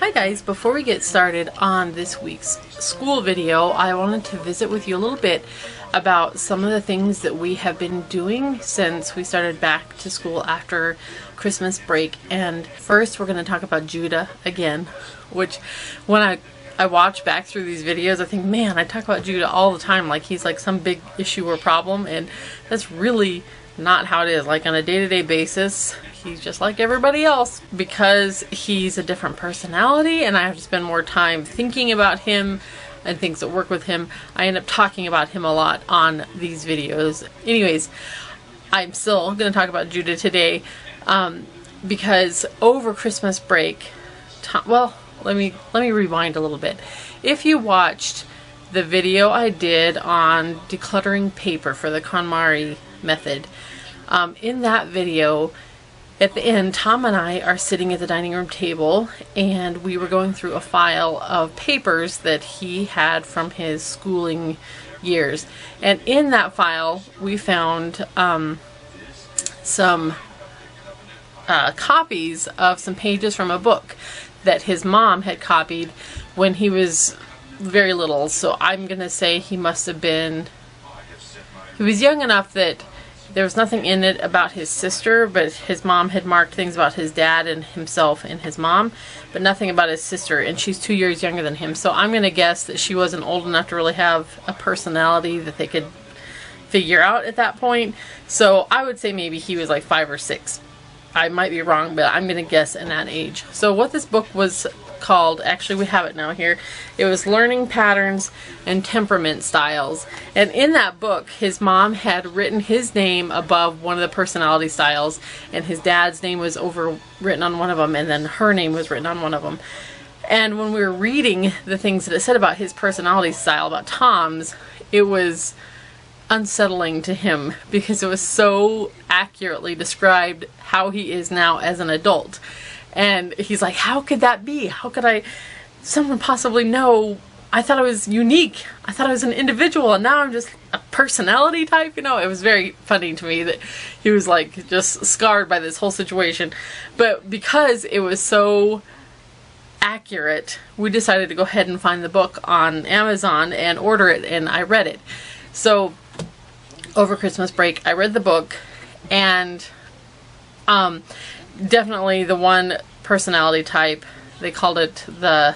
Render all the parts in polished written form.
Hi guys, before we get started on this week's school video, I wanted to visit with you a little bit about some of the things that we have been doing since we started back to school after Christmas break. And first we're going to talk about Judah again, which when I watch back through these videos, I think, man, I talk about Judah all the time like he's like some big issue or problem, and that's really not how it is. Like on a day-to-day basis, he's just like everybody else. Because he's a different personality and I have to spend more time thinking about him and things that work with him, I end up talking about him a lot on these videos. Anyways, I'm still going to talk about Judah today because over Christmas break, well, let me rewind a little bit. If you watched the video I did on decluttering paper for the KonMari method, in that video at the end, Tom and I are sitting at the dining room table and we were going through a file of papers that he had from his schooling years, and in that file we found some copies of some pages from a book that his mom had copied when he was very little. So I'm gonna say he was young enough that there was nothing in it about his sister, but his mom had marked things about his dad and himself and his mom, but nothing about his sister, and she's 2 years younger than him. So I'm gonna guess that she wasn't old enough to really have a personality that they could figure out at that point. So I would say maybe he was like 5 or 6. I might be wrong, but I'm gonna guess in that age. So what this book was called, actually we have it now here, it was Learning Patterns and Temperament Styles. And in that book, his mom had written his name above one of the personality styles, and his dad's name was written on one of them, and then her name was written on one of them. And when we were reading the things that it said about his personality style, about Tom's, it was unsettling to him because it was so accurately described how he is now as an adult. And he's like, how could that be? How could someone possibly know? I thought I was unique. I thought I was an individual, and now I'm just a personality type. You know, it was very funny to me that he was like just scarred by this whole situation. But because it was so accurate, we decided to go ahead and find the book on Amazon and order it, and I read it. So over Christmas break, I read the book, and definitely the one personality type, they called it the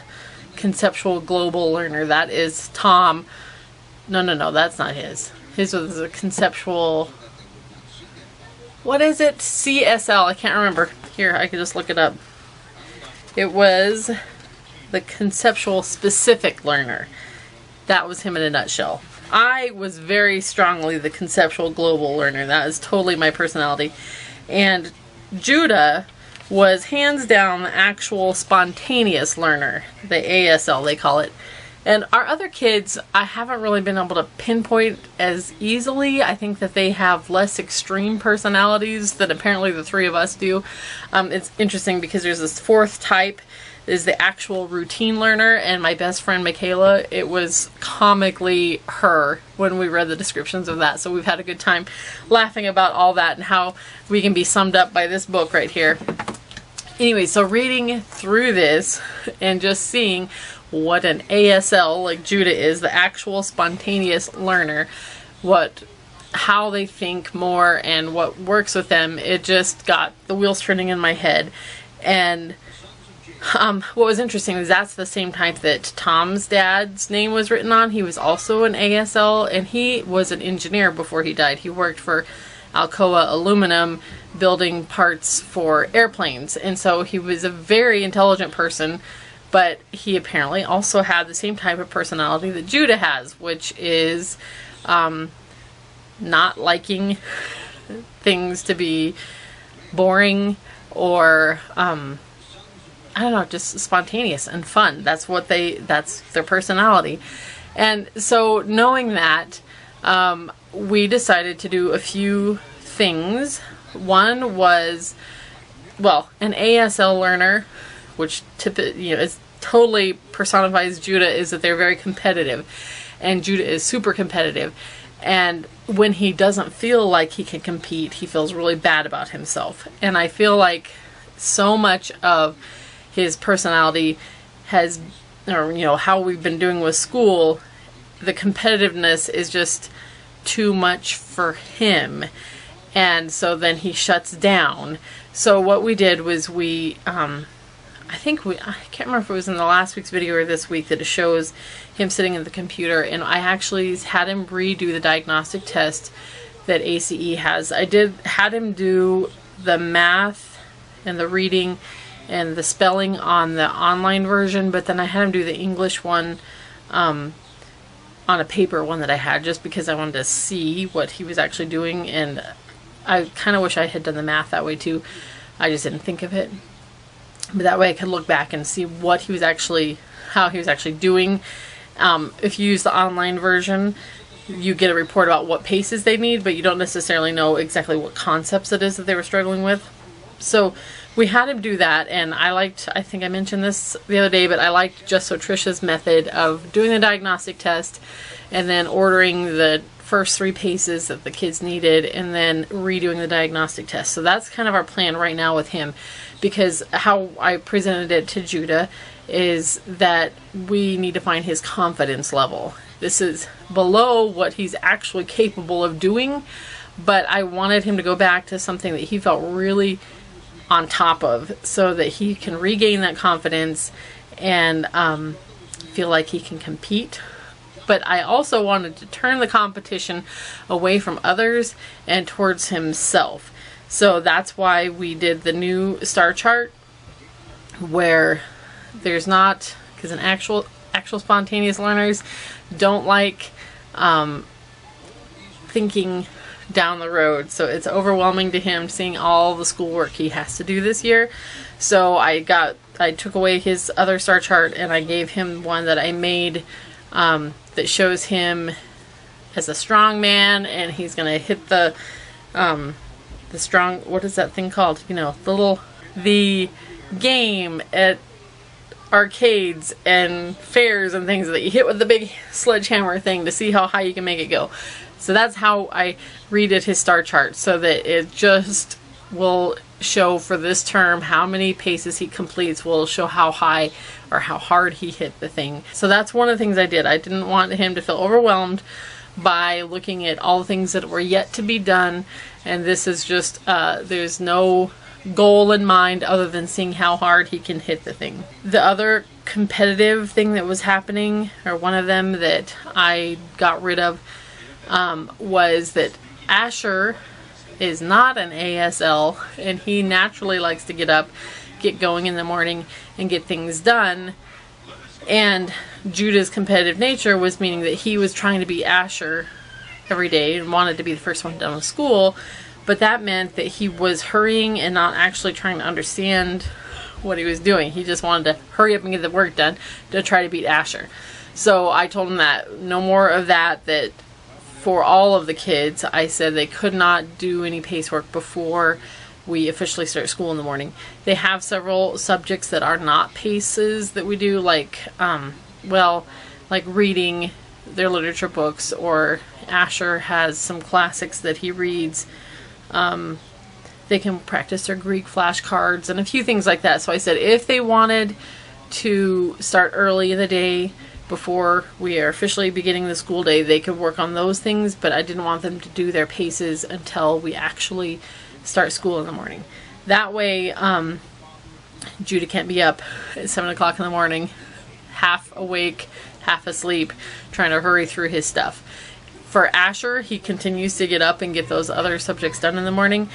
conceptual global learner. That is Tom. No, that's not his. His was a conceptual, what is it? CSL, I can't remember. Here, I can just look it up. It was the conceptual specific learner. That was him in a nutshell. I was very strongly the conceptual global learner. That is totally my personality. And Judah was hands down the actual spontaneous learner, the ASL they call it. And our other kids, I haven't really been able to pinpoint as easily. I think that they have less extreme personalities than apparently the three of us do. It's interesting because there's this fourth type, is the actual routine learner, and my best friend Michaela, it was comically her when we read the descriptions of that. So we've had a good time laughing about all that and how we can be summed up by this book right here. Anyway, so reading through this and just seeing what an ASL like Judah is, the actual spontaneous learner, how they think more and what works with them, it just got the wheels turning in my head. And what was interesting is that's the same type that Tom's dad's name was written on. He was also an ASL, and he was an engineer before he died. He worked for Alcoa Aluminum building parts for airplanes, and so he was a very intelligent person, but he apparently also had the same type of personality that Judah has, which is not liking things to be boring or I don't know, just spontaneous and fun. That's their personality. And so knowing that, we decided to do a few things. One was, well, an ASL learner, which is totally personifies Judah, is that they're very competitive. And Judah is super competitive. And when he doesn't feel like he can compete, he feels really bad about himself. And I feel like so much of his personality has, or how we've been doing with school, the competitiveness is just too much for him, and so then he shuts down. So what we did was I can't remember if it was in the last week's video or this week, that it shows him sitting at the computer, and I actually had him redo the diagnostic test that ACE has. I had him do the math and the reading and the spelling on the online version, but then I had him do the English one on a paper one that I had, just because I wanted to see what he was actually doing, and I kind of wish I had done the math that way too. I just didn't think of it. But that way I could look back and see how he was actually doing. If you use the online version, you get a report about what paces they need, but you don't necessarily know exactly what concepts it is that they were struggling with. So we had him do that, and I think I mentioned this the other day, but I liked Just So Trisha's method of doing the diagnostic test and then ordering the first 3 paces that the kids needed and then redoing the diagnostic test. So that's kind of our plan right now with him, because how I presented it to Judah is that we need to find his confidence level. This is below what he's actually capable of doing, but I wanted him to go back to something that he felt really on top of, so that he can regain that confidence and feel like he can compete. But I also wanted to turn the competition away from others and towards himself. So that's why we did the new star chart, where there's not, because an actual spontaneous learners don't like thinking down the road. So it's overwhelming to him seeing all the schoolwork he has to do this year. So I took away his other star chart and I gave him one that I made that shows him as a strong man, and he's gonna hit the strong, what is that thing called? The game at arcades and fairs and things that you hit with the big sledgehammer thing to see how high you can make it go. So that's how I redid his star chart, so that it just will show for this term how many paces he completes, will show how high or how hard he hit the thing. So that's one of the things I did. I didn't want him to feel overwhelmed by looking at all the things that were yet to be done, and this is just there's no goal in mind other than seeing how hard he can hit the thing. The other competitive thing that was happening, or one of them that I got rid of, was that Asher is not an ASL, and he naturally likes to get up, get going in the morning, and get things done. And Judah's competitive nature was meaning that he was trying to beat Asher every day and wanted to be the first one done with school, but that meant that he was hurrying and not actually trying to understand what he was doing. He just wanted to hurry up and get the work done to try to beat Asher. So I told him that no more of that, that for all of the kids, I said they could not do any pace work before we officially start school in the morning. They have several subjects that are not paces that we do, like reading their literature books, or Asher has some classics that he reads. They can practice their Greek flashcards and a few things like that. So I said if they wanted to start early in the day before we are officially beginning the school day, they could work on those things, but I didn't want them to do their paces until we actually start school in the morning. That way, Judah can't be up at 7 o'clock in the morning, half awake, half asleep, trying to hurry through his stuff. For Asher, he continues to get up and get those other subjects done in the morning.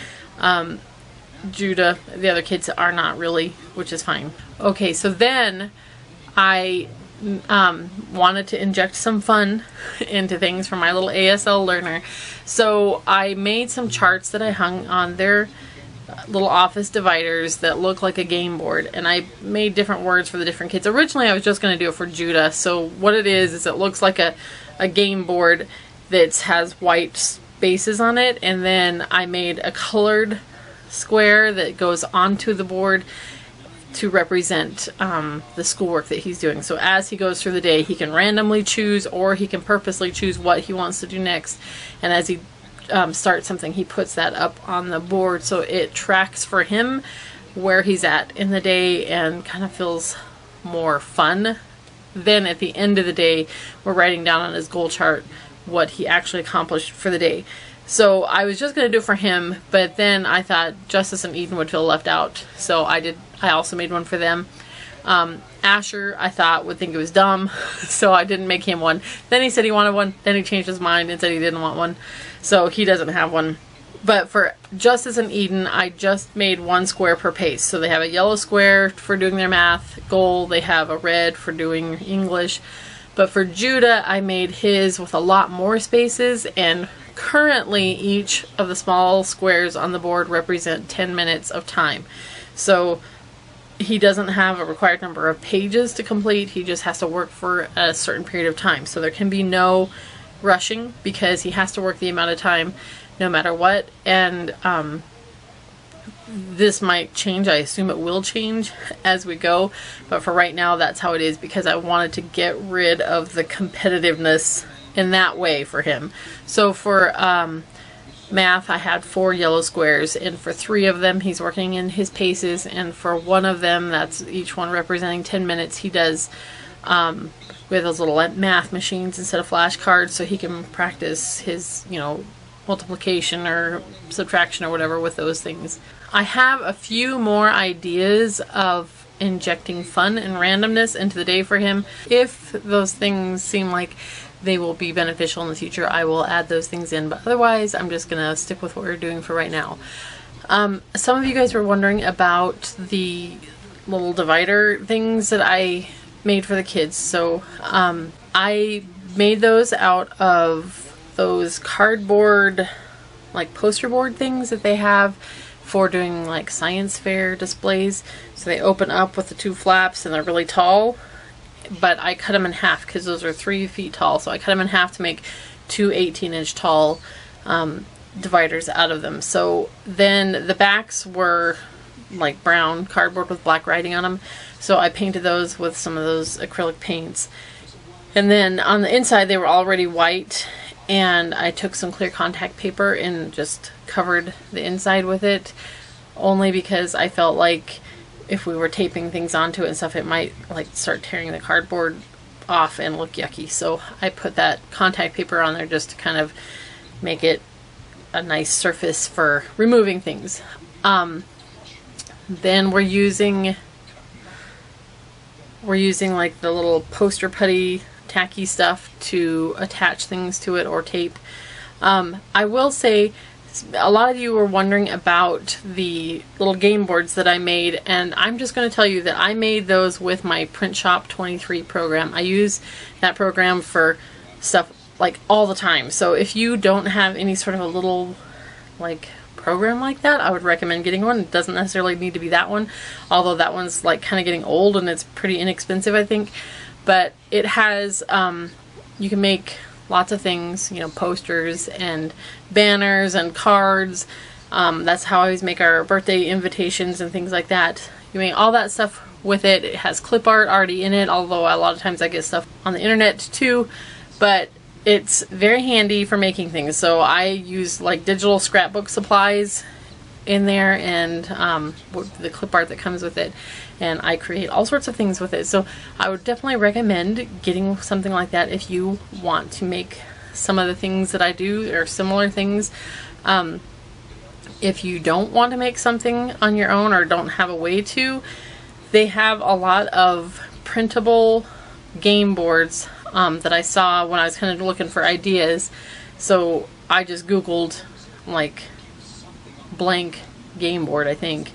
Judah, the other kids are not really, which is fine. Okay, so then I wanted to inject some fun into things for my little ASL learner. So I made some charts that I hung on their little office dividers that look like a game board, and I made different words for the different kids. Originally I was just going to do it for Judah. So what it is it looks like a game board that has white spaces on it, and then I made a colored square that goes onto the board to represent the schoolwork that he's doing. So as he goes through the day, he can randomly choose, or he can purposely choose what he wants to do next. And as he starts something, he puts that up on the board, so it tracks for him where he's at in the day and kind of feels more fun. Then at the end of the day, we're writing down on his goal chart what he actually accomplished for the day. So I was just going to do it for him, but then I thought Justice and Eden would feel left out. So I also made one for them. Asher, I thought, would think it was dumb, so I didn't make him one. Then he said he wanted one, then he changed his mind and said he didn't want one. So he doesn't have one. But for Justice and Eden, I just made one square per pace. So they have a yellow square for doing their math goal. They have a red for doing English. But for Judah, I made his with a lot more spaces. And currently, each of the small squares on the board represent 10 minutes of time. So he doesn't have a required number of pages to complete. He just has to work for a certain period of time. So there can be no rushing because he has to work the amount of time no matter what. And this might change. I assume it will change as we go. But for right now, that's how it is because I wanted to get rid of the competitiveness in that way for him. So for math, I had 4 yellow squares, and for 3 of them he's working in his paces, and for one of them, that's each one representing 10 minutes, he does with those little math machines instead of flashcards, so he can practice his, you know, multiplication or subtraction or whatever with those things. I have a few more ideas of injecting fun and randomness into the day for him. If those things seem like they will be beneficial in the future, I will add those things in, but otherwise I'm just gonna stick with what we're doing for right now. Some of you guys were wondering about the little divider things that I made for the kids. So I made those out of those cardboard, like poster board things that they have for doing like science fair displays. So they open up with the 2 flaps and they're really tall. But I cut them in half because those are 3 feet tall. So I cut them in half to make 2 18-inch tall dividers out of them. So then the backs were like brown cardboard with black writing on them. So I painted those with some of those acrylic paints. And then on the inside they were already white. And I took some clear contact paper and just covered the inside with it. Only because I felt like if we were taping things onto it and stuff, it might like start tearing the cardboard off and look yucky. So I put that contact paper on there just to kind of make it a nice surface for removing things. Then we're using like the little poster putty tacky stuff to attach things to it or tape. I will say, a lot of you were wondering about the little game boards that I made, and I'm just going to tell you that I made those with my Print Shop 23 program. I use that program for stuff like all the time. So if you don't have any sort of a little like program like that, I would recommend getting one. It doesn't necessarily need to be that one, although that one's like kind of getting old and it's pretty inexpensive, I think. But it has, you can make lots of things, you know, posters and banners and cards. That's how I always make our birthday invitations and things like that. You make all that stuff with it. It has clip art already in it, although a lot of times I get stuff on the internet too. But it's very handy for making things. So I use like digital scrapbook supplies in there and the clip art that comes with it. And I create all sorts of things with it. So I would definitely recommend getting something like that if you want to make some of the things that I do or similar things. If you don't want to make something on your own or don't have a way to, they have a lot of printable game boards that I saw when I was kind of looking for ideas. So I just Googled like blank game board, I think.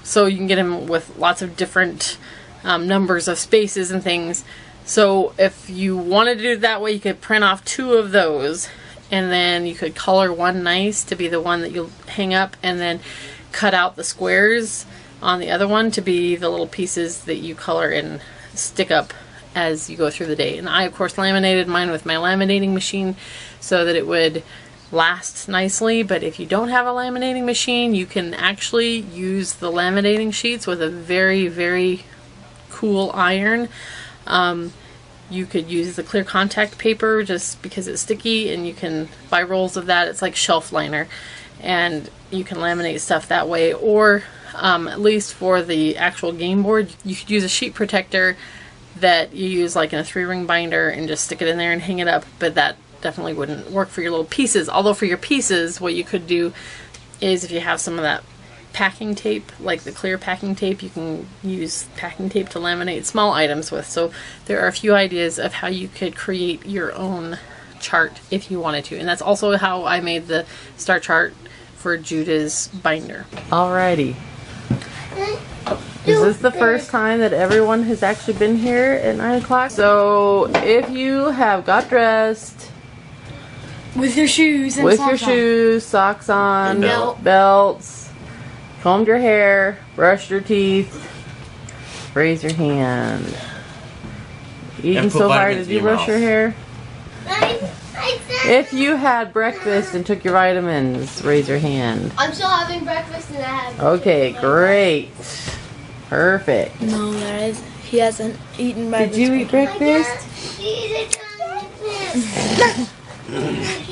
So you can get them with lots of different numbers of spaces and things. So if you wanted to do it that way, you could print off 2 of those, and then you could color one nice to be the one that you'll hang up, and then cut out the squares on the other one to be the little pieces that you color and stick up as you go through the day. And I, of course, laminated mine with my laminating machine so that it would last nicely. But if you don't have a laminating machine, you can actually use the laminating sheets with a very, very cool iron. You could use the clear contact paper just because it's sticky, and you can buy rolls of that. It's like shelf liner, and you can laminate stuff that way. Or at least for the actual game board. You could use a sheet protector that you use like in a 3-ring binder and just stick it in there and hang it up, but that definitely wouldn't work for your little pieces. Although for your pieces, what you could do is if you have some of that packing tape, like the clear packing tape, you can use packing tape to laminate small items with. So there are a few ideas of how you could create your own chart if you wanted to. And that's also how I made the star chart for Judah's binder. Alrighty. Is this the first time that everyone has actually been here at 9 o'clock? So if you have got dressed with your shoes and with your shoes, socks on, belts, combed your hair, brushed your teeth, raise your hand. Eating so hard, did you brush your hair? If you had breakfast and took your vitamins, raise your hand. I'm still having breakfast and I have. Okay, great. Perfect. No, he hasn't eaten breakfast. Did you eat breakfast?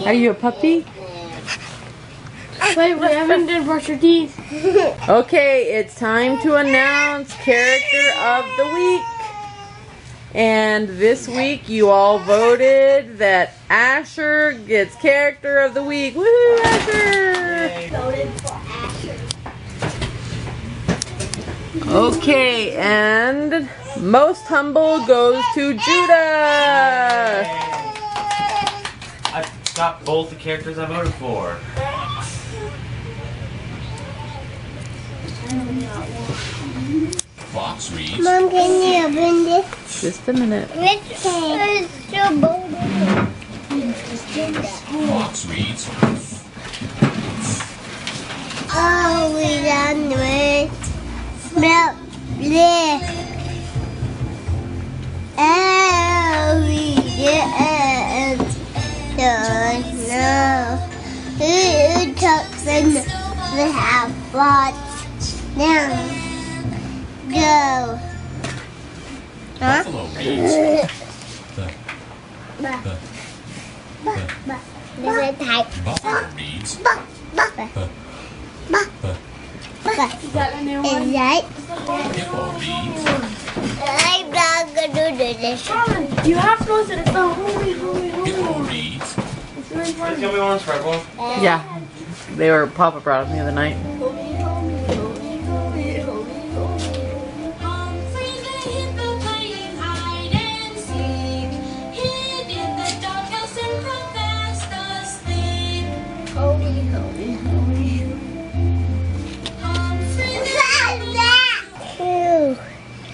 Are you a puppy? Wait, we haven't done brush your teeth. Okay, it's time to announce Character of the Week. And this week you all voted that Asher gets Character of the Week. Woohoo, Asher! Voted for Asher. Okay, and most humble goes to Judah. I got both the characters I voted for. Fox reads. Mom, can you open this? Just a minute. Okay. Fox reads. Oh, we done with milk. Oh, we didn't. Don't know. Who talks in the house? What? Now. Go. Huh? Buffalo reads. There's a type. Buffalo reads. Is that a new one? Is that? Hippo reads. I'm not gonna do this. You have to listen. It's the holy. Hippo reads. It's really fun. Tell me one spread. Yeah, they were Papa brought them the other night.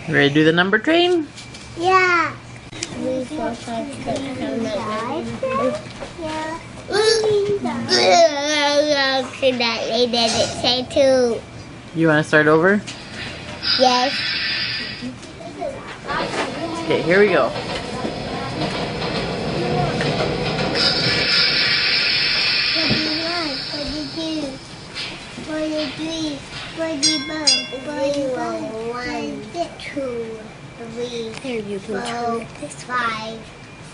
You ready to do the number train? Yeah. 3, 4, 5, 6, 7, 8, 9. Accidentally did it say 2. You want to start over? Yes. Okay, here we go. 43, 44, 45, 2, 3, There you go. 4, 5,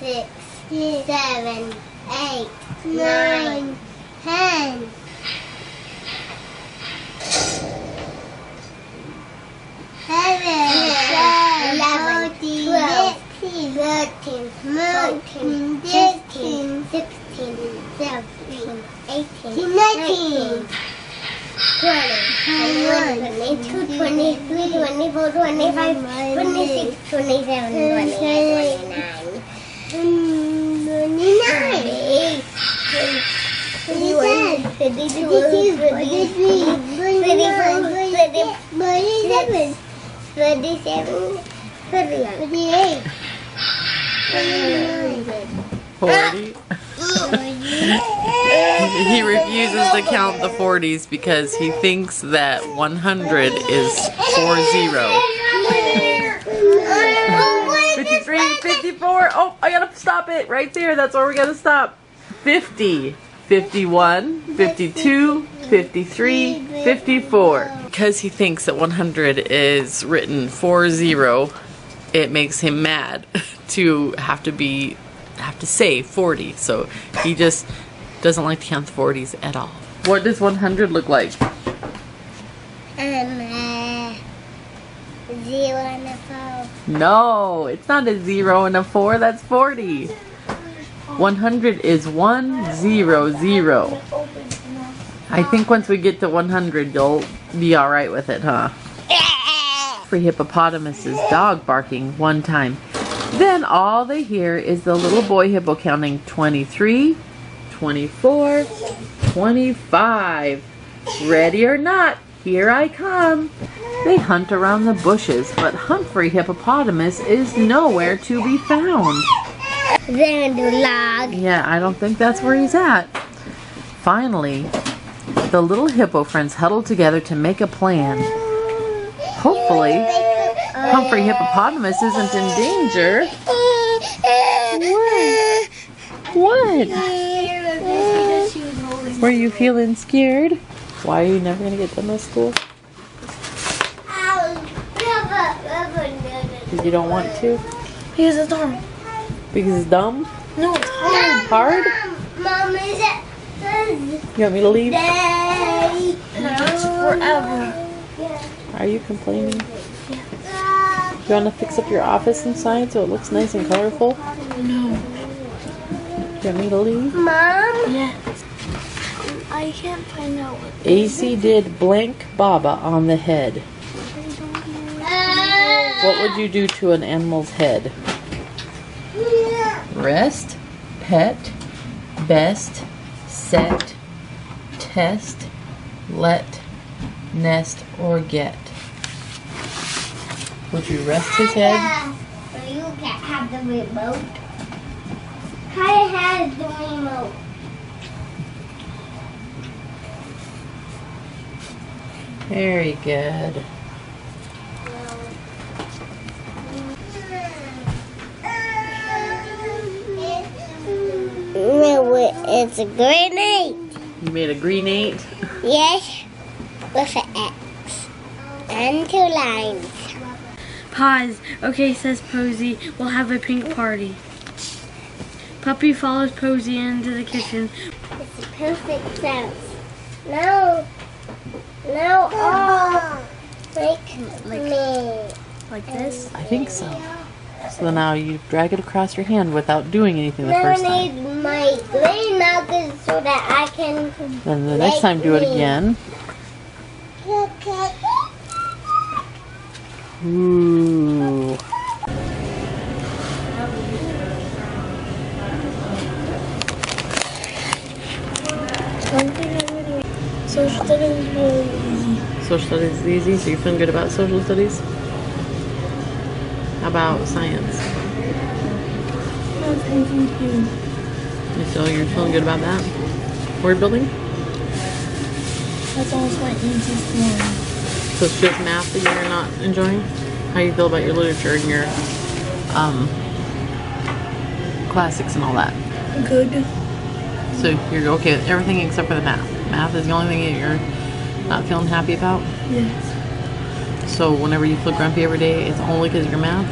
6, 7, 8, 9, 10. 11, 12, 13, 14, 15, 16, 17, 18, 19. 20, 21, 22, 23, 24, 25, 26, 27, 28, 29, 31, 32, 33, 34, 37, 37, 38, 40. He refuses to count the 40s because he thinks that 100 is 40. 53, 54. Oh, I gotta stop it right there. That's where we gotta stop. 50, 51, 52, 53, 54. Because he thinks that 100 is written 40, it makes him mad to have to say 40. So he just doesn't like to count the 40s at all. What does 100 look like? and 0 and a 4. No, it's not a 0 and a 4. That's 40. 100 is 100. I think once we get to 100, you'll be all right with it, huh? For hippopotamus's dog barking one time. Then all they hear is the little boy hippo counting 23, 24, 25. Ready or not, here I come. They hunt around the bushes, but Humphrey Hippopotamus is nowhere to be found. They're in the log. Yeah, I don't think that's where he's at. Finally, the little hippo friends huddled together to make a plan. Hopefully, Humphrey Hippopotamus isn't in danger. What? Were you feeling scared? Why are you never going to get done with school? Because you don't want to? Because it's hard. Because it's dumb? No, it's hard. Hard? Mom, is it? You want me to leave? It takes forever. Are you complaining? You want to fix up your office inside so it looks nice and colorful? No. You want me to leave? Mom? Yeah. I can't find out what AC did blank Baba on the head. What would you do to an animal's head? Rest, pet, best, set, test, let, nest, or get. Would you rest his head? You can't have the remote. Kaya has the remote. Very good. No, it's a grenade. You made a green 8? Yes, with an X and 2 lines. Pause. Okay, says Posy. We'll have a pink party. Puppy follows Posy into the kitchen. It's a perfect sense. Now all make me. Like this. I think so. So now you drag it across your hand without doing anything the Now first I time. need my green knuckles so that I can. Then the next time do it again. Ooh. Social studies is really easy. Social studies is easy, so you're feeling good about social studies? How about science? That's easy too. So you're feeling good about that? Word building? That's almost my easiest one. So it's just math that you're not enjoying? How do you feel about your literature and your classics and all that? Good. So you're okay with everything except for the math. Math is the only thing that you're not feeling happy about? Yes. So whenever you feel grumpy every day, it's only because of your math?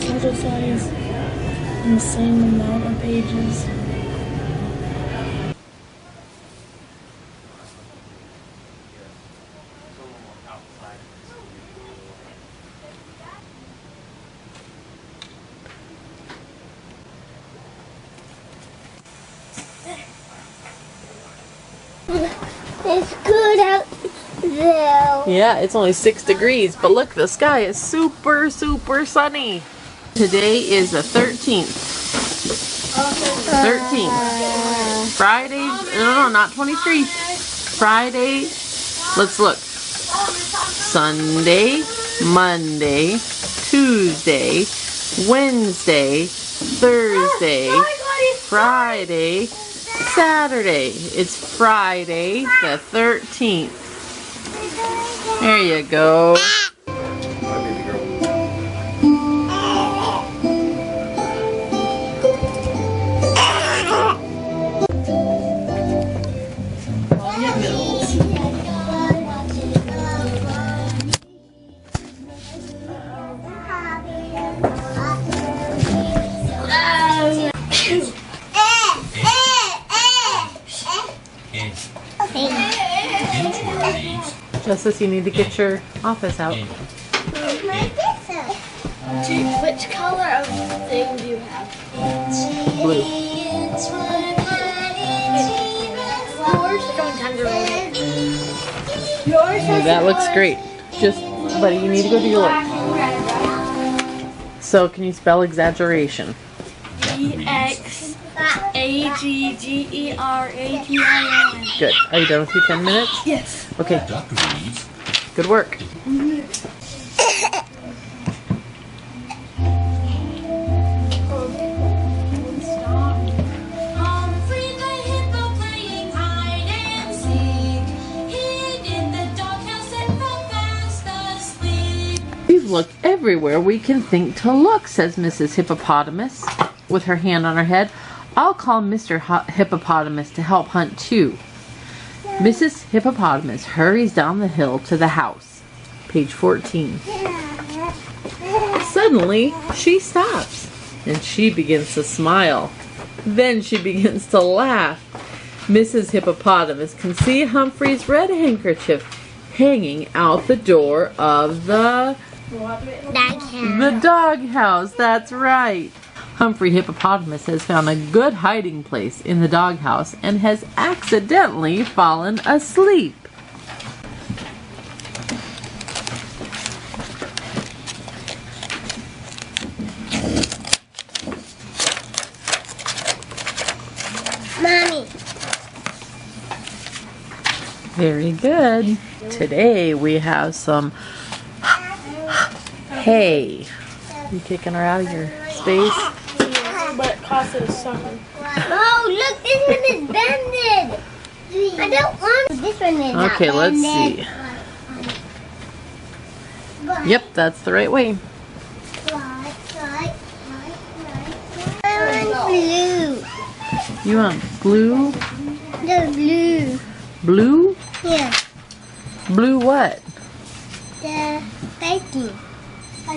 Social studies. The same amount of pages. It's good out there. Yeah, it's only 6 degrees, but look, the sky is super, super sunny. Today is the 13th. 13th. Friday, no, not 23. Friday, let's look. Sunday, Monday, Tuesday, Wednesday, Thursday, Friday, Saturday. It's Friday the 13th. There you go. Inch where leaves Justice, you need to get your office out. Which color of thing do you have? Blue. Yours is going tenderoni. Yours has That looks great. Just, buddy, you need to go do your work. So, can you spell exaggeration? EXAGGERATION. Good. Are you done with your 10 minutes? Yes. Okay. Duck reads. Good work. Humphrey the hippo playing hide and seek. Hid in the doghouse and fell fast asleep. We've looked everywhere we can think to look, says Mrs. Hippopotamus, with her hand on her head. I'll call Mr. Hippopotamus to help hunt too. Mrs. Hippopotamus hurries down the hill to the house. Page 14. Suddenly, she stops, and she begins to smile. Then she begins to laugh. Mrs. Hippopotamus can see Humphrey's red handkerchief hanging out the door of the doghouse. That's right. Humphrey Hippopotamus has found a good hiding place in the doghouse and has accidentally fallen asleep. Mommy. Very good. Today we have some hay. You kicking her out of your space? But it cost us something. Oh, look, this one is bended. I don't want this one is not Okay, let's bended. see. Yep, that's the right way. I want blue. You want blue? The blue. Blue? Here, Blue what? the painting.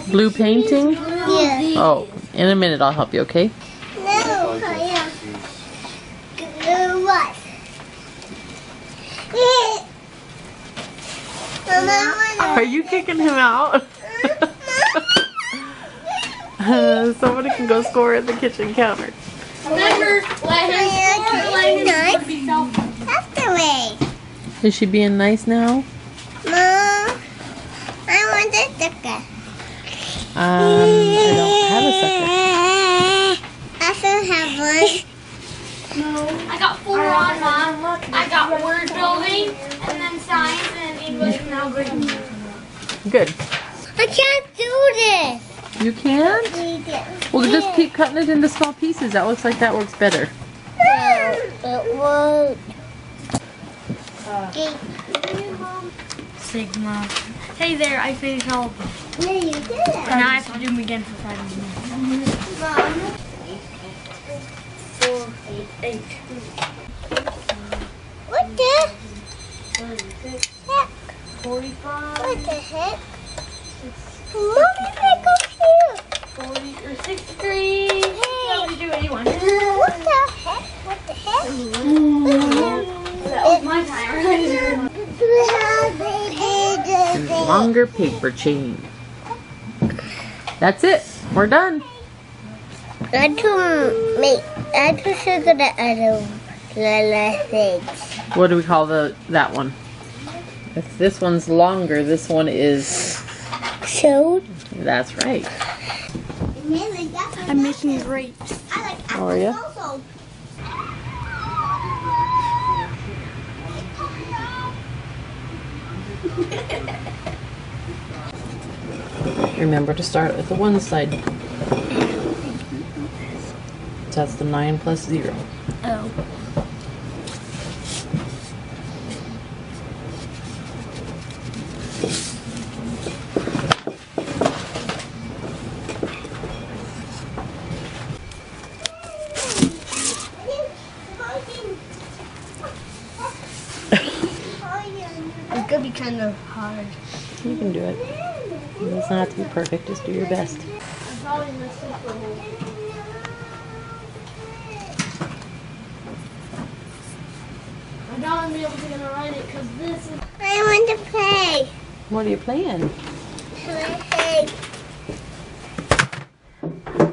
Blue painting? Yeah. Oh, in a minute I'll help you, okay? No, yeah. Blue what? Mama, I Are want you kicking him out? Somebody can go score at the kitchen counter. Remember, let him That's the way. Is she being nice now? Mom, I want the sticker. I don't have a sucker. I still have one. I got 4 on Mom. I got word building, and then science, and English, and algorithm. Good. I can't do this. You can? Well, just keep cutting it into small pieces. That looks like that works better. No, it won't. Sigma. Hey there, I finished all of them. No, you did it. And now I have to do them again for 5 minutes. 4, 8. What the 36, heck? 45, What the heck? Mommy, make a cute. 40, or 63. Yeah, you do what you want. What the heck? What the heck? That was my timer. And longer paper chain. That's it. We're done. I to sugar the other little things. What do we call that one? If this one's longer, this one is... So? That's right. I'm making grapes. How are you? Remember to start at the one side. So that's the 9 plus 0. Oh. It's gonna be kind of hard. You can do it. It doesn't have to be perfect, just do your best. I'm probably missing the whole. I'm not gonna be able to write it because this is. I want to play. What are you playing? Play.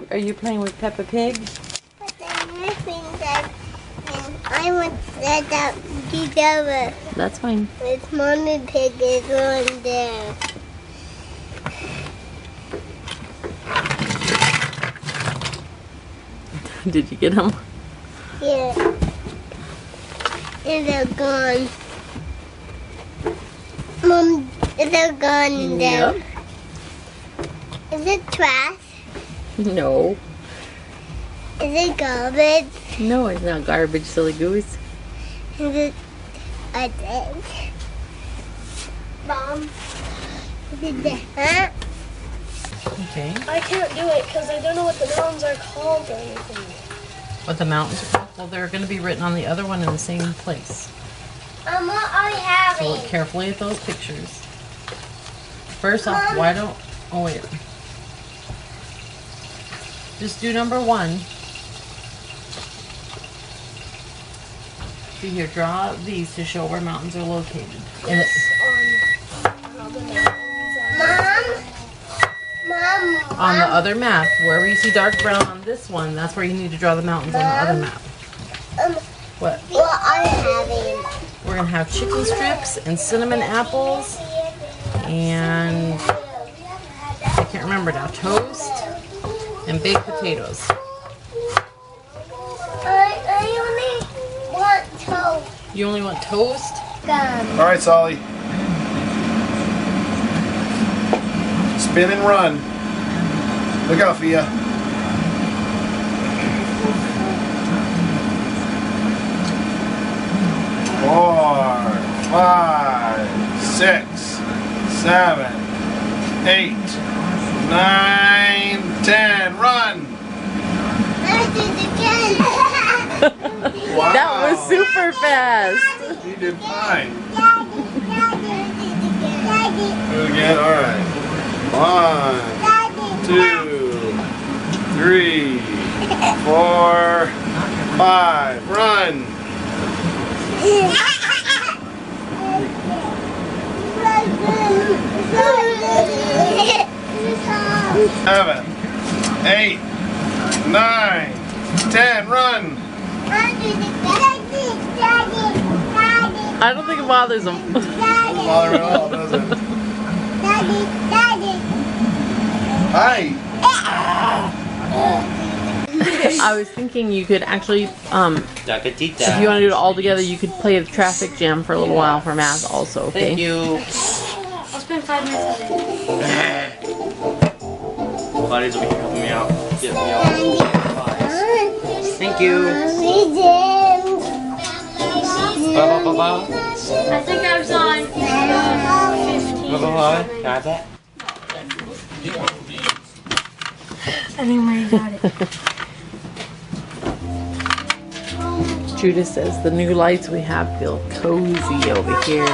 Are you playing with Peppa Pig? But I'm missing that. And I want that together. That's fine. With Mommy Pig is on there. Did you get them? Yeah. And they're gone. Mom, they're gone in there. Yep. Is it trash? No. Is it garbage? No, it's not garbage, silly goose. Is it a thing? Mom, is it that? Okay. I can't do it because I don't know what the mountains are called or anything. What the mountains are called? Well, they're going to be written on the other one in the same place. What are we So having? look carefully at those pictures. First off, why don't... Oh, wait. Just do number 1. See here, draw these to show where mountains are located. And Mom, on the other map, wherever you see dark brown on this one, that's where you need to draw the mountains on the other map. What? what are we having? We're going to have chicken strips and cinnamon apples and I can't remember now, toast and baked potatoes. I only want toast. You only want toast? Gum. All right, Solly. Spin and run. Look out for ya. 4, 5, 6, 7, 8, 9, 10. Run. I did it again. Wow. That was super fast. You did fine. Daddy, Do it again. All right. 1, 2, 3, 4, 5. Run. 7, 8, 9, 10. Run. I don't think it bothers them. Doesn't bother at all, does it? Hi. I was thinking you could actually, if you want to do it all together, you could play the traffic jam for a little while for math also, okay? Thank you. I'll spend 5 minutes with it. Buddies will be helping me out. Get me all supplies. Thank you. Ba ba ba ba. I think I was on 15. Ba ba ba. Can I have that? I think Mary got it. Judah says the new lights we have feel cozy over here.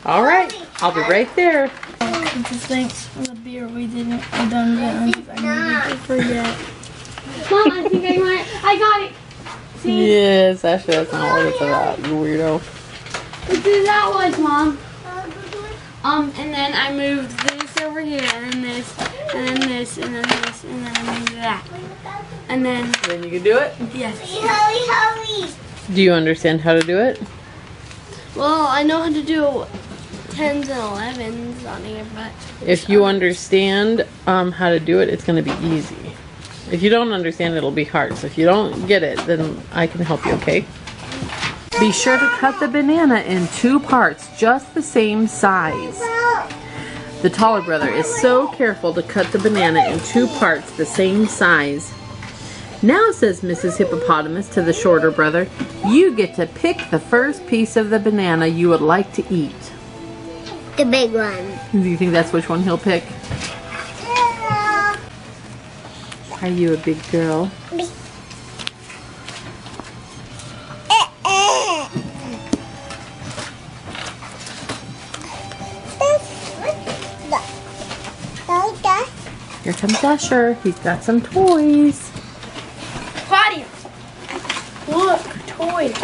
All right, I'll be right there. Just thanks for the beer we done done. I never forget. Mom, I think I got it. See? Yes, actually that's not what it's about, you weirdo. Let's do that was, Mom. And then I moved this over here, and then this, and then this, and then this, and then I moved that. And then, Then you can do it? yes. Hurry. Do you understand how to do it? Well, I know how to do 10s and 11s on here, but If you understand how to do it, it's going to be easy. If you don't understand, it'll be hard. So if you don't get it, then I can help you, okay? Be sure to cut the banana in 2 parts, just the same size. The taller brother is so careful to cut the banana in 2 parts the same size. Now, says Mrs. Hippopotamus to the shorter brother, you get to pick the first piece of the banana you would like to eat. The big one. Do you think that's which one he'll pick? Are you a big girl? Here comes Asher. He's got some toys. Claudia! Look, toys.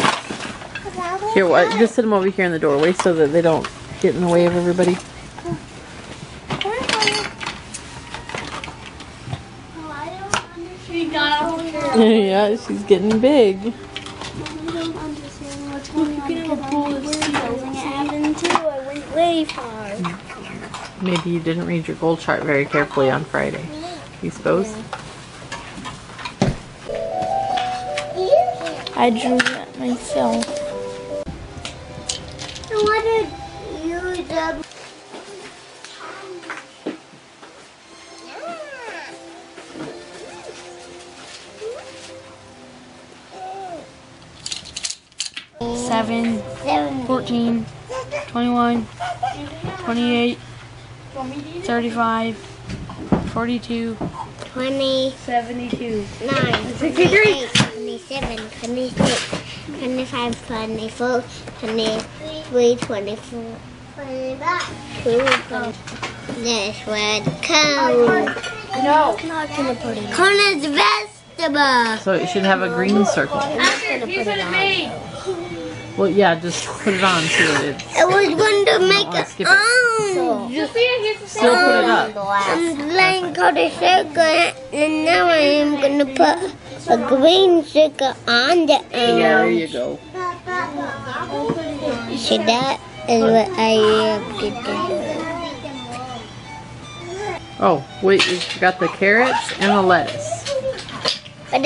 Here, what? Just sit them over here in the doorway so that they don't get in the way of everybody. She got off the chair. Yeah, she's getting big. I don't understand what's going on because I'm realizing it happened too. I went way far. Maybe you didn't read your goal chart very carefully on Friday. You suppose? I drew that myself. I wanted you to. 7, 14, 21, 28, 35, 42, 20, 72. 9, 28, 27, 26, 25, 24, 23, 24, 25, 2, this one, cone. No. I'm not gonna put it on. Cone is vegetable. So it should have a green circle. Asher, here's what it made. Well, yeah, just put it on so that it's... I was going to make wanna skip it it. orange. Here's the Still put it up. I'm playing called a circle, and now I am going to put a green circle on the There end. you go. So that is what I am going to Oh, wait, you forgot the carrots and the lettuce. do.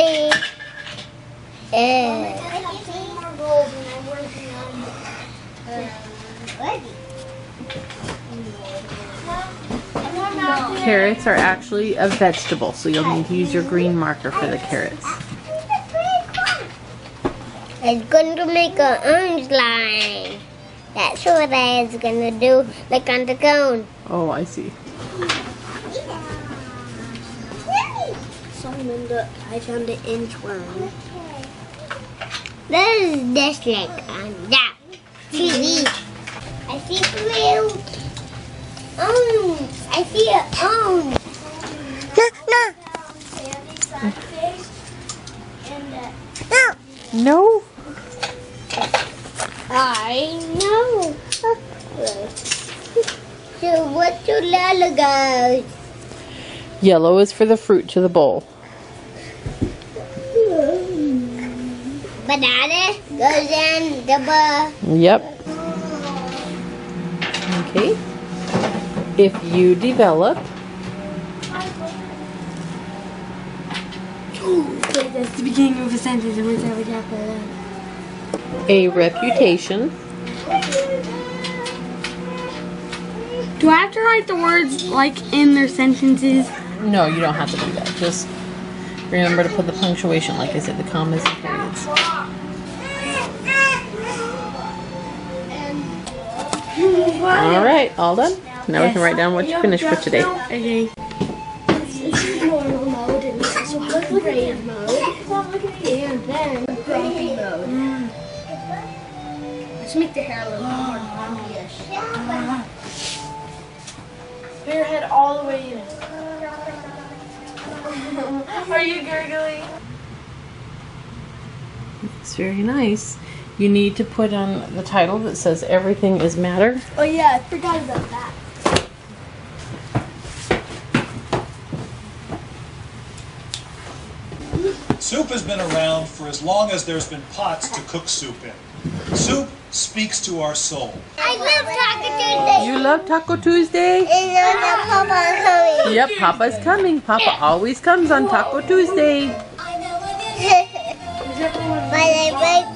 Ready? Carrots are actually a vegetable, so you'll need to use your green marker for the carrots. I'm going to make an orange line. That's what I was going to do, like on the cone. Oh, I see. I found an inch worm. That is this like on that TV. I see blue. I see an orange. No. No? I know. So what's your yellow goes? Yellow is for the fruit to the bowl. Banana goes in the bowl. Yep. Okay. If you develop That's the beginning of a sentence. And where's every after that? a reputation, Do I have to write the words like in their sentences? no, you don't have to do that. Just remember to put the punctuation, like I said, the commas and periods. All right, all done. Now we can write down what you finished for today. Okay. This is normal mode, and this is grade mode, and then grumpy mode. Let's make the hair a little more grumpy-ish. Put your head all the way in. Are you gurgling? It's very nice. You need to put on the title that says everything is matter. Oh yeah, I forgot about that. Soup has been around for as long as there's been pots to cook soup in. Soup speaks to our soul. I love Taco Tuesday. You love Taco Tuesday? And then the Papa coming. Yep, Papa's coming. Papa always comes on Taco Tuesday. But I like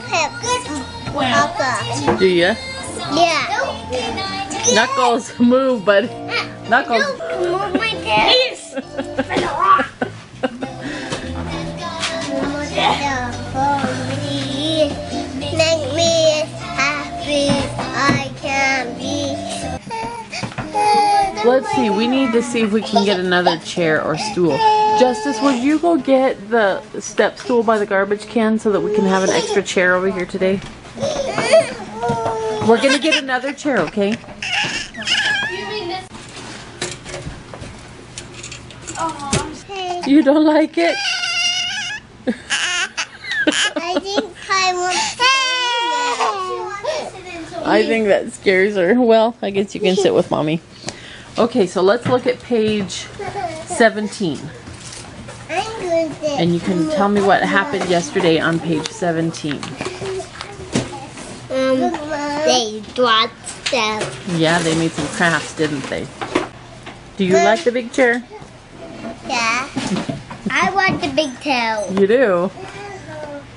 Papa. Do ya? Yeah. Knuckles, move, bud. Knuckles. Move my tail. Make me happy I can be. Let's see, we need to see if we can get another chair or stool. Justice, would you go get the step stool by the garbage can so that we can have an extra chair over here today? We're gonna get another chair, okay? Oh, You don't like it? I think I want I think that scares her. Well, I guess you can sit with mommy. Okay, so let's look at page 17. And you can tell me what happened yesterday on page 17. They dropped stuff. Yeah, they made some crafts, didn't they? Do you like the big chair? Yeah. I want the big tail. You do?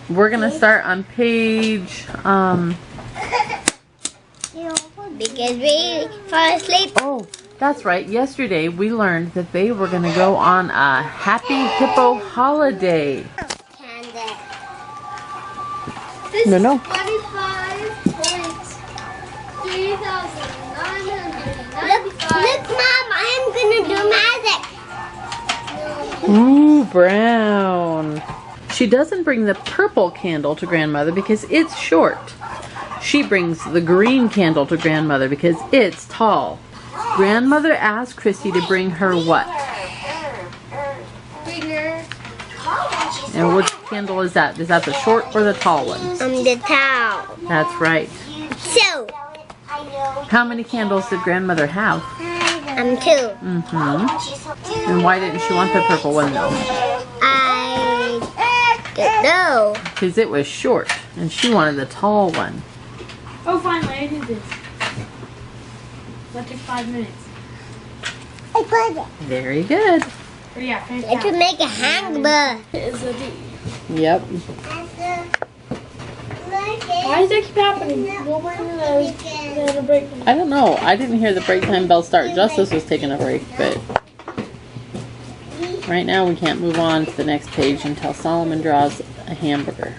We're gonna start on page, Because we fall asleep. oh, that's right. Yesterday we learned that they were gonna go on a Happy Hippo holiday. No, no. 25.3,995. Look, Mom, I'm gonna do magic. Ooh, brown. She doesn't bring the purple candle to grandmother because it's short. She brings the green candle to grandmother because it's tall. Grandmother asked Christy to bring her what? And which candle is that? Is that the short or the tall one? The towel. That's right. So, How many candles did grandmother have? 2. Mm-hmm. And why didn't she want the purple one though? I don't know. Because it was short and she wanted the tall one. Oh, finally, I did this. That took 5 minutes. I put it. Very good. Or yeah, finish I could make a handbag. Yep. Why does that keep happening? I don't know. I didn't hear the break time bell start. Justice was taking a break, but right now we can't move on to the next page until Solomon draws a hamburger.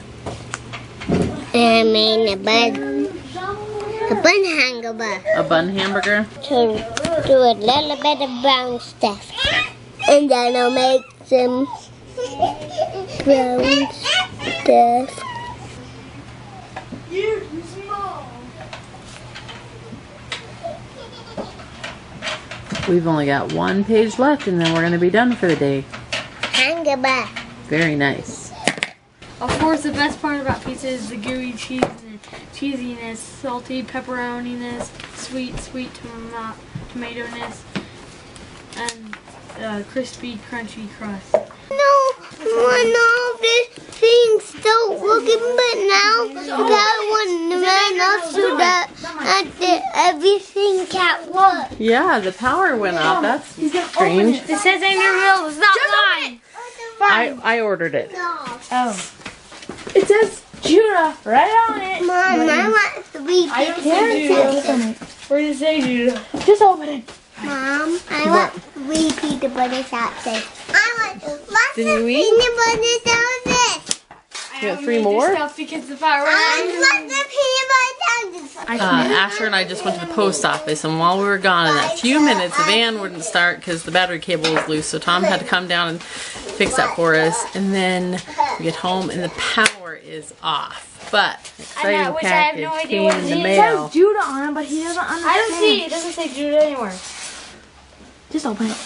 I mean a bun hamburger. A bun hamburger? To do a little bit of brown stuff. And then I'll make some brown stuff. We've only got one page left and then we're going to be done for the day. Hamburger. Very nice. Of course, the best part about pizza is the gooey cheese and cheesiness, salty pepperoniness, sweet tomato-ness, and crispy, crunchy crust. No, this thing's still working, but now that one ran off so that everything can't work. Yeah, the power went off. That's strange. It says in your mill, it's not mine. I ordered it. Oh. It says Judah right on it. Mom, I want 3 I don't see Judah. Where does it say Judah? Just open it. Mom, I want 3 peanut butter sauces. I want lots Did of you eat? peanut butter sauces. You got 3 more? Because the power I want lots of peanut butter sauces. Asher and I just went to the post office, and while we were gone in that few minutes, the van wouldn't start because the battery cable was loose, so Tom had to come down and fix that for us. And then we get home and the power is off. But exciting which I have package no idea came what in it the is. mail. Judah on it, but he doesn't understand. I don't see it. It doesn't say Judah anywhere. Just open it.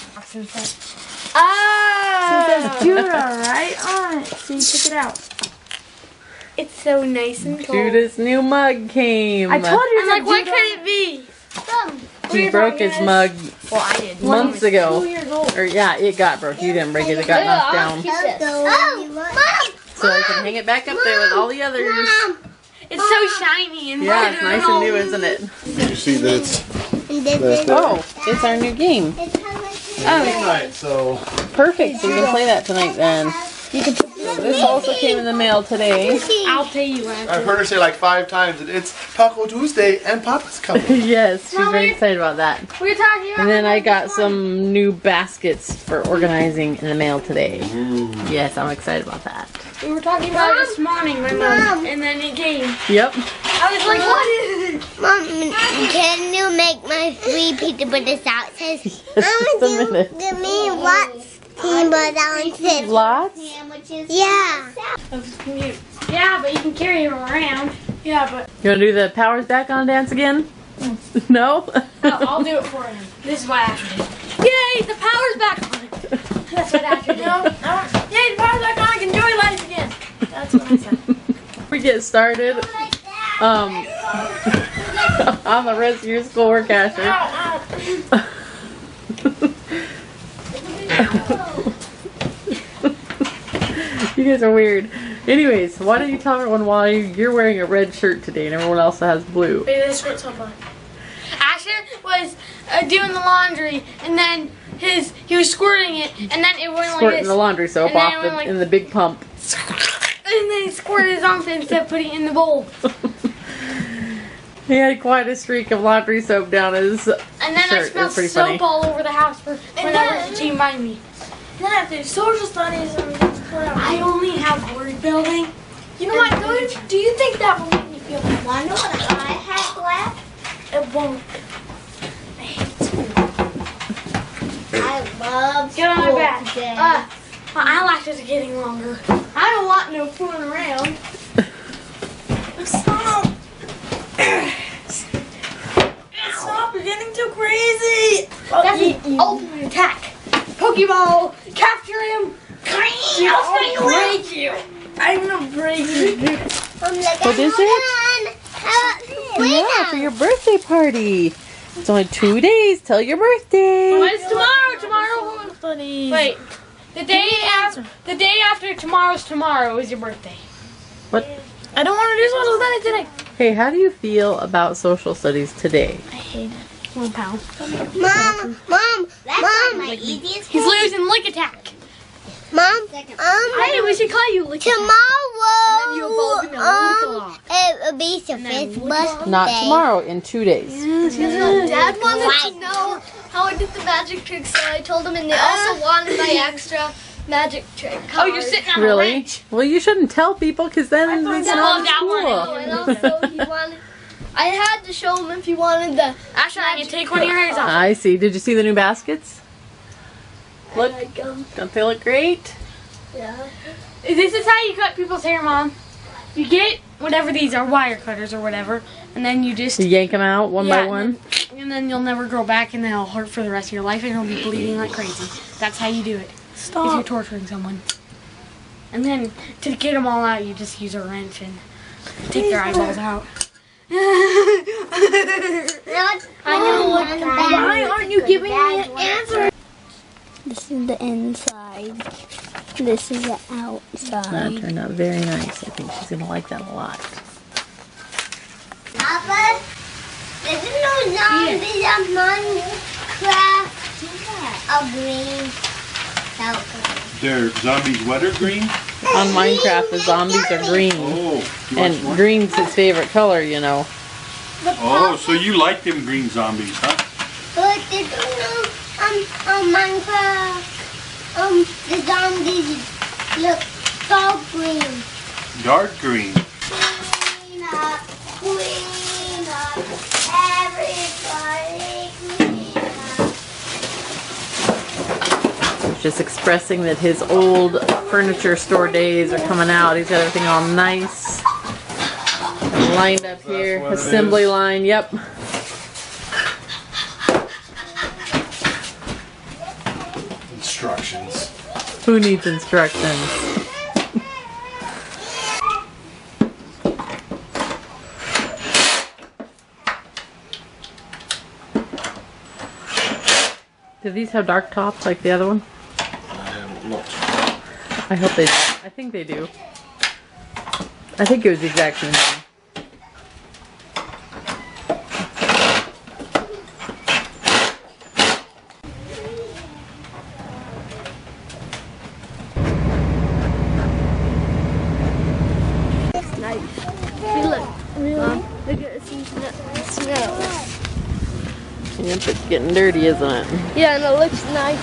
Oh! It says Judah right on it. So you took it out. It's so nice and cold. Judah's new mug came. I told you. I'm like, what could it be? He broke his mug Well, I did. months ago. 2 years old. Or yeah, it got broke. You didn't break it. It got knocked down. Oh, Mom! So I can hang it back up there with all the others. It's so shiny and Yeah, it's nice and new, isn't it? You see that it's Oh, it's our new game. midnight, so Perfect. So we can play that tonight then. So this also came in the mail today. I'll pay you after. I've heard her say like 5 times that it's Taco Tuesday and Papa's coming. Yes, she's very excited about that. We're talking about And then I got some new baskets for organizing in the mail today. Yes, I'm excited about that. We were talking about it this morning, my mom, and then it came. Yep. I was like, what is it? Mom, can you make my 3 peanut butter sauces? Just a minute. Give me lots peanut butter sauces. Lots? Yeah. Yeah, but you can carry it around. Yeah, but You want to do the powers back on dance again? No? I'll do it for him. This is why I have to do it. Yay, the power's back on. That's what I said. No, yeah, power back on. I can enjoy life again. That's what I said. We get started on the rest of your schoolwork, Asher. You guys are weird. Anyways, why don't you tell everyone why you're wearing a red shirt today and everyone else has blue? Baby, this shirt's so fun. Asher was doing the laundry, and then he was squirting it, and then it went like Squirting this. the laundry soap And then off it went like- in the big pump. And then he squirted his arms instead of putting it in the bowl. He had quite a streak of laundry soap down his And then I shirt. smelled It's pretty soap funny. all over the house for whenever she came by me. Then after social studies, I only have word building. you know what? Do you think that will make me feel better? Why not I have left? It won't. I love Get on my school back. today. My eyelashes are getting longer. I don't want no fooling around. Stop! Stop! You're getting too crazy. That's an ultimate attack. Pokeball, capture him. I'll break you. I'm gonna break you. What is it? Yeah, for your birthday party. It's only 2 days till your birthday. When's tomorrow? Tomorrow. Studies. Wait. The day after tomorrow is your birthday. What? I don't want to do social studies today. Hey, how do you feel about social studies today? I hate it. 1 pound. Mom, my easiest He's losing lick attack. Mom, Hey, we should call you lick attack. tomorrow, And then you evolve into Lick-a-Lot. it will be Sophia's birthday. Not tomorrow, in 2 days. Dad wanted to know how I did the magic trick, so I told him, and they also wanted my extra magic trick Oh, card. you're sitting on a Really? wrench. Well, you shouldn't tell people because then it's not that one. Oh, and also he wanted. I had to show him if he wanted the. Asher, I can take one of your hairs off. I see. Did you see the new baskets? Look, don't they look great? Yeah. This is how you cut people's hair, Mom. You get whatever these are, wire cutters or whatever, and then you just You yank them out one by Yeah, one. and then you'll never grow back, and then it'll hurt for the rest of your life, and you'll be bleeding like crazy. That's how you do it. If you're torturing someone. And then to get them all out, you just use a wrench and take their eyeballs out. Why aren't you giving me an answer? This is the inside. This is the That outside. turned out very nice. I think she's going to like that a lot. Papa, there's no zombies on Minecraft. A green. They're zombies what are green? On Minecraft, the zombies are green. Oh, you And want more? green's his favorite color, you know. Oh, so you like them green zombies, huh? But did you know, on Minecraft, the zombies look dark green. Dark green. Clean up, everybody clean up. Just expressing that his old furniture store days are coming out. He's got everything all nice. Lined up here. what it Assembly is. line, yep. Instructions. Who needs instructions? Do these have dark tops like the other one? I haven't looked. I hope they do. I think they do. I think it was the exact same thing. Look at some snow. Yep, it's getting dirty, isn't it? Yeah, and it looks nice.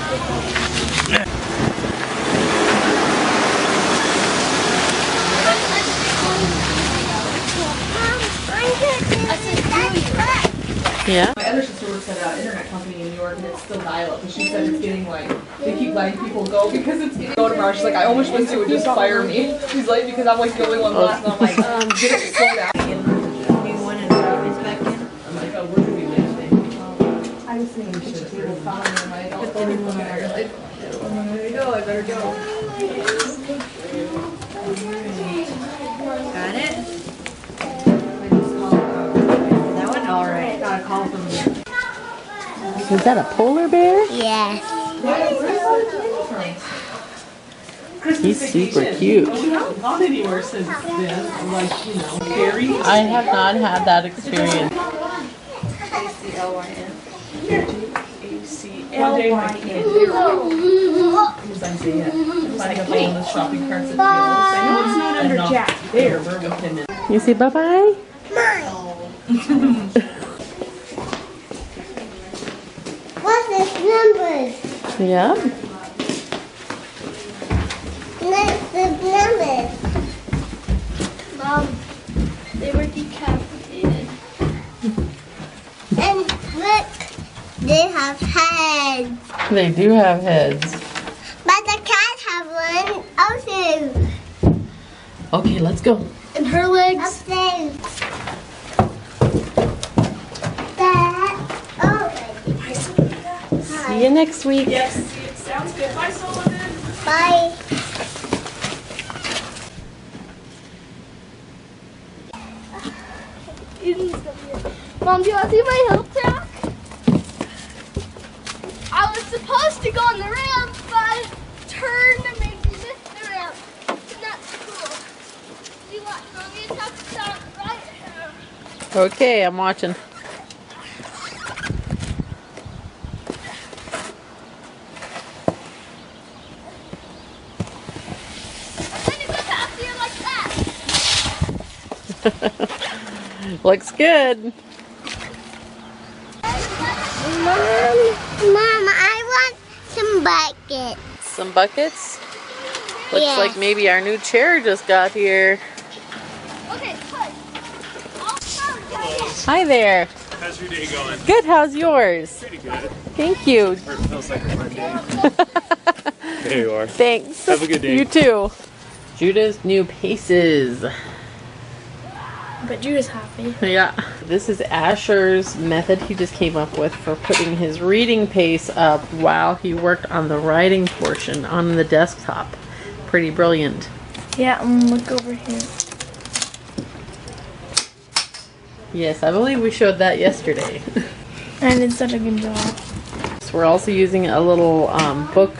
Yeah? My other sister works at an internet company in New York, and it's still dial-up. And she said it's getting like they keep letting people go because it's getting go tomorrow. She's like, I almost wish they would just fire me. She's like, because I'm like the only one left, and I'm like, get it slow down. I'm like, oh, we're gonna be Wednesday. I was thinking we should do a phone, and I don't know what I'm gonna do. better go. Got it? That one? Alright. Got a call from you. Is that a polar bear? Yes. He's super cute. We haven't gone anywhere since then. Like, you know, fairies. I have not had that experience. One day my kid, was Isaiah, finding a bowl in the shopping carts at the other side. No, it's not under Jack. There, we're with him. You say bye-bye? What's this numbers? Yeah. What's the numbers? Mom, they were decapitated. And look, they have heads. They do have heads. But the cats have one also. Okay, let's go. And her legs. Upstairs. That. Oh. See you next week. Yes, sounds good. Bye, Sullivan. Bye. Mom, do you want to see my hill track? I was supposed to go on the ramp, but I turned and made me miss the ramp. And that's cool. See what? You want me to talk about right here? Okay, I'm watching. Then you go past here like that. Looks good. Mom, I want some buckets. Some buckets. Looks Yeah. like maybe our new chair just got here. Okay, push. Hi there. How's your day going? Good, how's yours? Pretty good. Thank you. It feels like a Monday. There you are. Thanks. Have a good day. You too. Judah's new paces. But Judah's happy. Yeah. This is Asher's method he just came up with for putting his reading pace up while he worked on the writing portion on the desktop. Pretty brilliant. Yeah, look over here. Yes, I believe we showed that yesterday. I did such a good job. So we're also using a little book,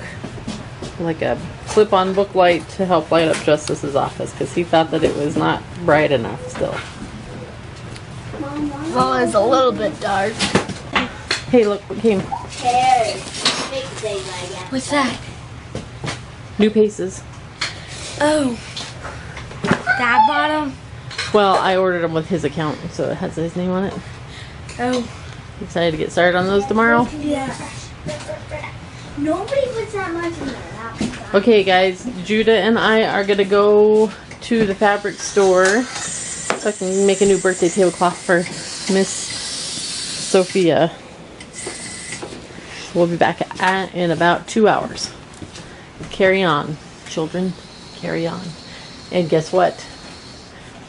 like a clip-on book light to help light up Justice's office because he thought that it was not bright enough still. Well, it's a little bit dark. Hey, look what came. What's that? New paces. Oh. Dad bought them? Well, I ordered them with his account, so it has his name on it. Oh. Excited to get started on those tomorrow? Yeah. Nobody puts that much in their laptop. Okay, guys, Judah and I are going to go to the fabric store so I can make a new birthday tablecloth for Miss Sophia. We'll be back in about 2 hours. Carry on, children. Carry on. And guess what?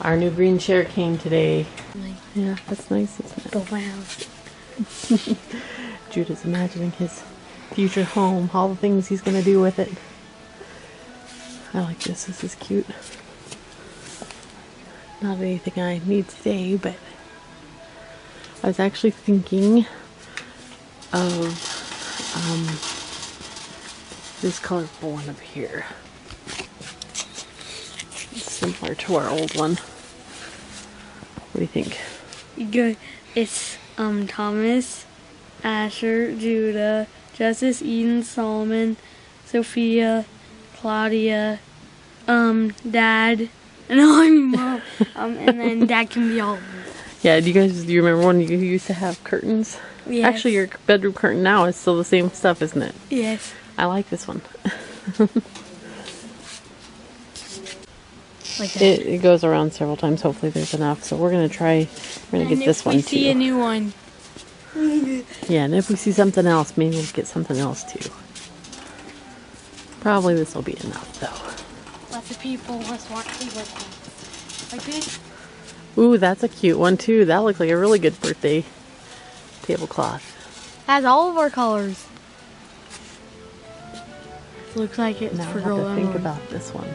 Our new green chair came today. Yeah, that's nice, isn't it? Oh, wow. Judah's imagining his future home, all the things he's going to do with it. I like this. This is cute. Not anything I need today, but I was actually thinking of this colorful one up here. It's similar to our old one. What do you think? Good. It's Thomas, Asher, Judah, Justice, Eden, Solomon, Sophia, Claudia, Dad, and I'm Mom. And then Dad can be all of us. Yeah, do you remember when you used to have curtains? Yes. Actually, your bedroom curtain now is still the same stuff, isn't it? Yes. I like this one. Like that. It goes around several times. Hopefully there's enough. So we're going to try, we're going to get this one too. If we see a new one. Yeah, and if we see something else, maybe we'll get something else too. Probably this will be enough though. Lots of people must want tablecloths. Like this. Ooh, that's a cute one too. That looks like a really good birthday tablecloth. Has all of our colors. Looks like it's Now for I girl have to think Emily. about this one.